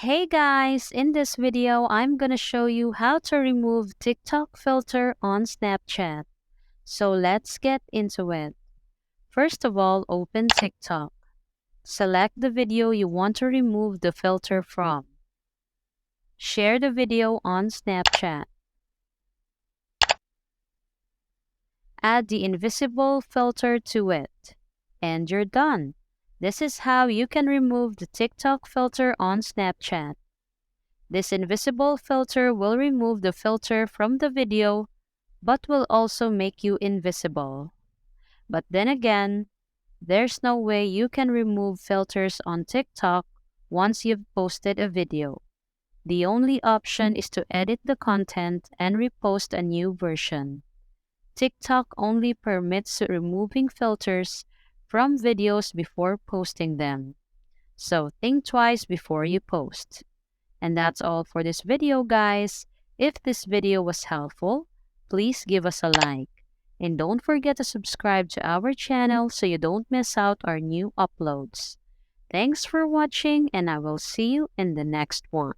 Hey guys, in this video, I'm gonna show you how to remove TikTok filter on Snapchat. So let's get into it. First of all, open TikTok. Select the video you want to remove the filter from. Share the video on Snapchat. Add the invisible filter to it. And you're done. This is how you can remove the TikTok filter on Snapchat. This invisible filter will remove the filter from the video, but will also make you invisible. But then again, there's no way you can remove filters on TikTok once you've posted a video. The only option is to edit the content and repost a new version. TikTok only permits removing filters from videos before posting them. So think twice before you post. And that's all for this video, guys. If this video was helpful, please give us a like. And don't forget to subscribe to our channel so you don't miss out our new uploads. Thanks for watching, and I will see you in the next one.